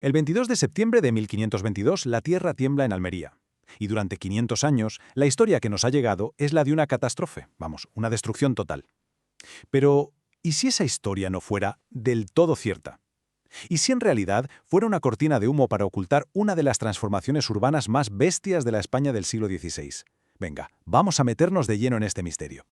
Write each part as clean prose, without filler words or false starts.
El 22 de septiembre de 1522 la tierra tiembla en Almería. Y durante 500 años, la historia que nos ha llegado es la de una catástrofe, vamos, una destrucción total. Pero, ¿y si esa historia no fuera del todo cierta? ¿Y si en realidad fuera una cortina de humo para ocultar una de las transformaciones urbanas más bestias de la España del siglo XVI? Venga, vamos a meternos de lleno en este misterio.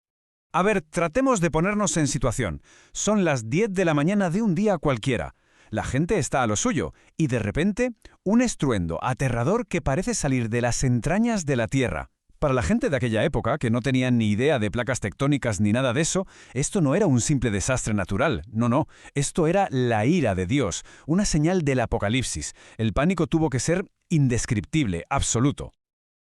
A ver, tratemos de ponernos en situación. Son las 10 de la mañana de un día cualquiera. La gente está a lo suyo, y de repente, un estruendo aterrador que parece salir de las entrañas de la Tierra. Para la gente de aquella época, que no tenía ni idea de placas tectónicas ni nada de eso, esto no era un simple desastre natural, no, esto era la ira de Dios, una señal del apocalipsis. El pánico tuvo que ser indescriptible, absoluto.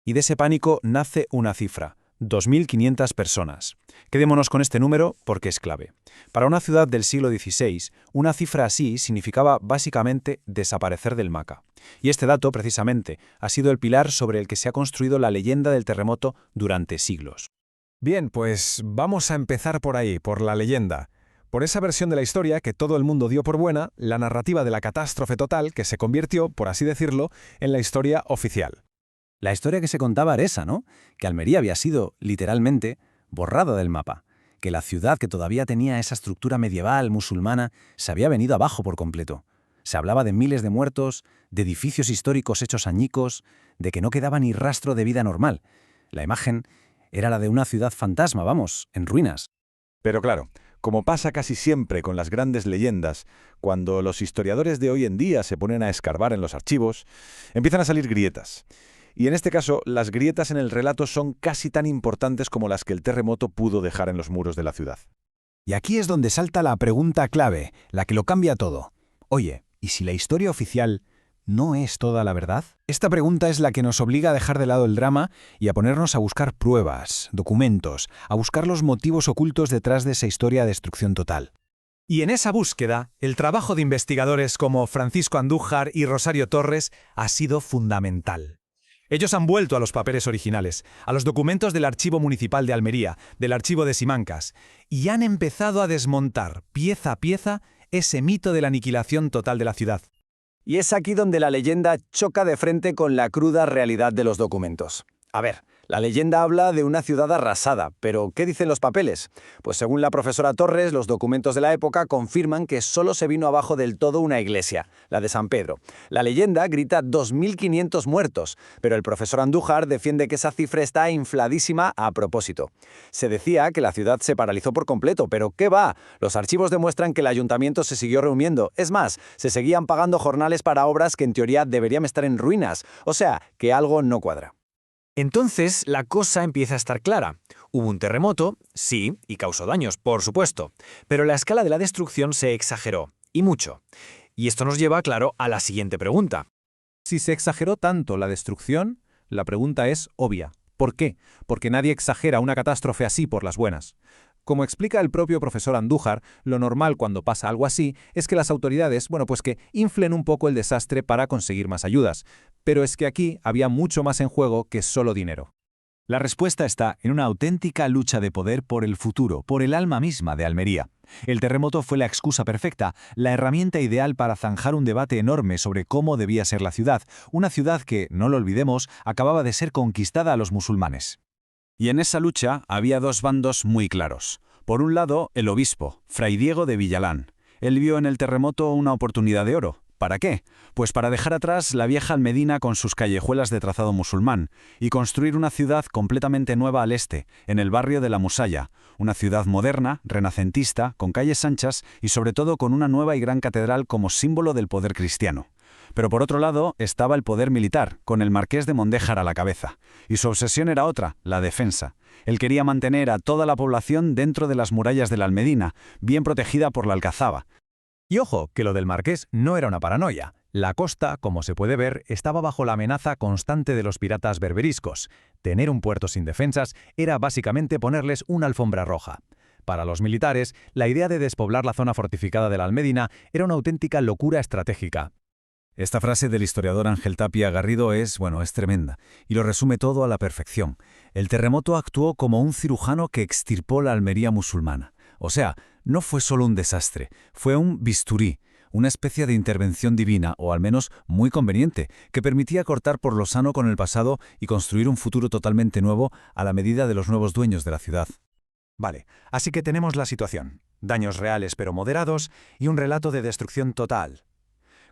Y de ese pánico nace una cifra: 2.500 personas. Quedémonos con este número porque es clave. Para una ciudad del siglo XVI, una cifra así significaba básicamente desaparecer del mapa. Y este dato, precisamente, ha sido el pilar sobre el que se ha construido la leyenda del terremoto durante siglos. Bien, pues vamos a empezar por ahí, por la leyenda. Por esa versión de la historia que todo el mundo dio por buena, la narrativa de la catástrofe total que se convirtió, por así decirlo, en la historia oficial. La historia que se contaba era esa, ¿no? Que Almería había sido, literalmente, borrada del mapa, que la ciudad que todavía tenía esa estructura medieval musulmana se había venido abajo por completo. Se hablaba de miles de muertos, de edificios históricos hechos añicos, de que no quedaba ni rastro de vida normal. La imagen era la de una ciudad fantasma, vamos, en ruinas. Pero claro, como pasa casi siempre con las grandes leyendas, cuando los historiadores de hoy en día se ponen a escarbar en los archivos, empiezan a salir grietas. Y en este caso, las grietas en el relato son casi tan importantes como las que el terremoto pudo dejar en los muros de la ciudad. Y aquí es donde salta la pregunta clave, la que lo cambia todo. Oye, ¿y si la historia oficial no es toda la verdad? Esta pregunta es la que nos obliga a dejar de lado el drama y a ponernos a buscar pruebas, documentos, a buscar los motivos ocultos detrás de esa historia de destrucción total. Y en esa búsqueda, el trabajo de investigadores como Francisco Andújar y Rosario Torres ha sido fundamental. Ellos han vuelto a los papeles originales, a los documentos del Archivo Municipal de Almería, del Archivo de Simancas, y han empezado a desmontar, pieza a pieza, ese mito de la aniquilación total de la ciudad. Y es aquí donde la leyenda choca de frente con la cruda realidad de los documentos. A ver, la leyenda habla de una ciudad arrasada, pero ¿qué dicen los papeles? Pues según la profesora Torres, los documentos de la época confirman que solo se vino abajo del todo una iglesia, la de San Pedro. La leyenda grita 2.500 muertos, pero el profesor Andújar defiende que esa cifra está infladísima a propósito. Se decía que la ciudad se paralizó por completo, pero ¿qué va? Los archivos demuestran que el ayuntamiento se siguió reuniendo. Es más, se seguían pagando jornales para obras que en teoría deberían estar en ruinas. O sea, que algo no cuadra. Entonces, la cosa empieza a estar clara. Hubo un terremoto, sí, y causó daños, por supuesto, pero la escala de la destrucción se exageró, y mucho. Y esto nos lleva, claro, a la siguiente pregunta. Si se exageró tanto la destrucción, la pregunta es obvia. ¿Por qué? Porque nadie exagera una catástrofe así por las buenas. Como explica el propio profesor Andújar, lo normal cuando pasa algo así es que las autoridades, pues que inflen un poco el desastre para conseguir más ayudas. Pero es que aquí había mucho más en juego que solo dinero. La respuesta está en una auténtica lucha de poder por el futuro, por el alma misma de Almería. El terremoto fue la excusa perfecta, la herramienta ideal para zanjar un debate enorme sobre cómo debía ser la ciudad, una ciudad que, no lo olvidemos, acababa de ser conquistada a los musulmanes. Y en esa lucha había dos bandos muy claros. Por un lado, el obispo, Fray Diego de Villalán. Él vio en el terremoto una oportunidad de oro. ¿Para qué? Pues para dejar atrás la vieja Almedina con sus callejuelas de trazado musulmán y construir una ciudad completamente nueva al este, en el barrio de la Musaya, una ciudad moderna, renacentista, con calles anchas y sobre todo con una nueva y gran catedral como símbolo del poder cristiano. Pero por otro lado estaba el poder militar, con el marqués de Mondéjar a la cabeza. Y su obsesión era otra, la defensa. Él quería mantener a toda la población dentro de las murallas de la Almedina, bien protegida por la alcazaba. Y ojo, que lo del marqués no era una paranoia. La costa, como se puede ver, estaba bajo la amenaza constante de los piratas berberiscos. Tener un puerto sin defensas era básicamente ponerles una alfombra roja. Para los militares, la idea de despoblar la zona fortificada de la Almedina era una auténtica locura estratégica. Esta frase del historiador Ángel Tapia Garrido es tremenda, y lo resume todo a la perfección. El terremoto actuó como un cirujano que extirpó la Almería musulmana. O sea, no fue solo un desastre, fue un bisturí, una especie de intervención divina, o al menos muy conveniente, que permitía cortar por lo sano con el pasado y construir un futuro totalmente nuevo a la medida de los nuevos dueños de la ciudad. Vale, así que tenemos la situación. Daños reales pero moderados y un relato de destrucción total.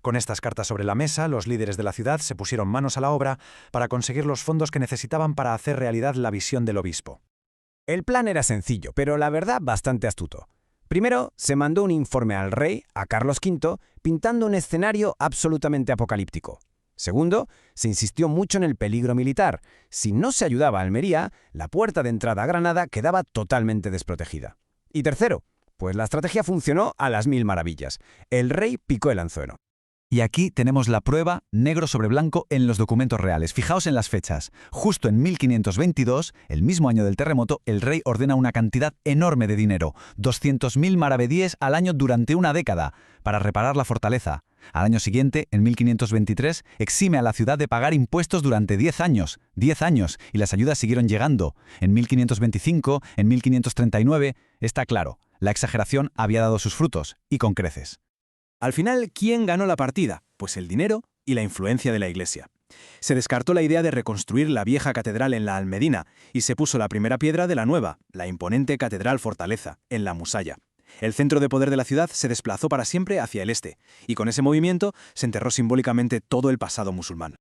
Con estas cartas sobre la mesa, los líderes de la ciudad se pusieron manos a la obra para conseguir los fondos que necesitaban para hacer realidad la visión del obispo. El plan era sencillo, pero la verdad bastante astuto. Primero, se mandó un informe al rey, a Carlos V, pintando un escenario absolutamente apocalíptico. Segundo, se insistió mucho en el peligro militar. Si no se ayudaba a Almería, la puerta de entrada a Granada quedaba totalmente desprotegida. Y tercero, pues la estrategia funcionó a las mil maravillas. El rey picó el anzuelo. Y aquí tenemos la prueba negro sobre blanco en los documentos reales. Fijaos en las fechas. Justo en 1522, el mismo año del terremoto, el rey ordena una cantidad enorme de dinero, 200.000 maravedíes al año durante una década, para reparar la fortaleza. Al año siguiente, en 1523, exime a la ciudad de pagar impuestos durante 10 años, y las ayudas siguieron llegando. En 1525, en 1539, está claro, la exageración había dado sus frutos, y con creces. Al final, ¿quién ganó la partida? Pues el dinero y la influencia de la Iglesia. Se descartó la idea de reconstruir la vieja catedral en la Almedina y se puso la primera piedra de la nueva, la imponente Catedral Fortaleza, en la Musaya. El centro de poder de la ciudad se desplazó para siempre hacia el este, y con ese movimiento se enterró simbólicamente todo el pasado musulmán.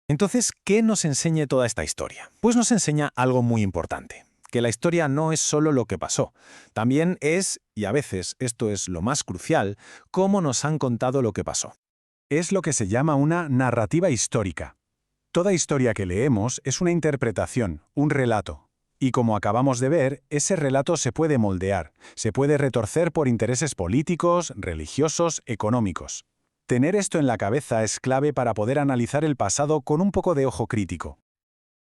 Entonces, ¿qué nos enseña toda esta historia? Pues nos enseña algo muy importante. Que la historia no es solo lo que pasó, también es, y a veces esto es lo más crucial, cómo nos han contado lo que pasó. Es lo que se llama una narrativa histórica. Toda historia que leemos es una interpretación, un relato. Y como acabamos de ver, ese relato se puede moldear, se puede retorcer por intereses políticos, religiosos, económicos. Tener esto en la cabeza es clave para poder analizar el pasado con un poco de ojo crítico.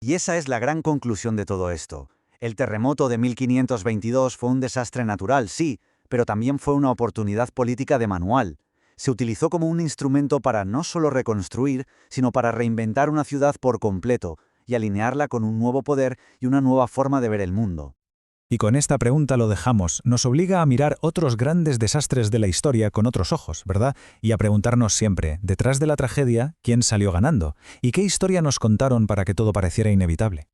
Y esa es la gran conclusión de todo esto. El terremoto de 1522 fue un desastre natural, sí, pero también fue una oportunidad política de manual. Se utilizó como un instrumento para no solo reconstruir, sino para reinventar una ciudad por completo y alinearla con un nuevo poder y una nueva forma de ver el mundo. Y con esta pregunta lo dejamos. Nos obliga a mirar otros grandes desastres de la historia con otros ojos, ¿verdad? Y a preguntarnos siempre, detrás de la tragedia, ¿quién salió ganando? ¿Y qué historia nos contaron para que todo pareciera inevitable?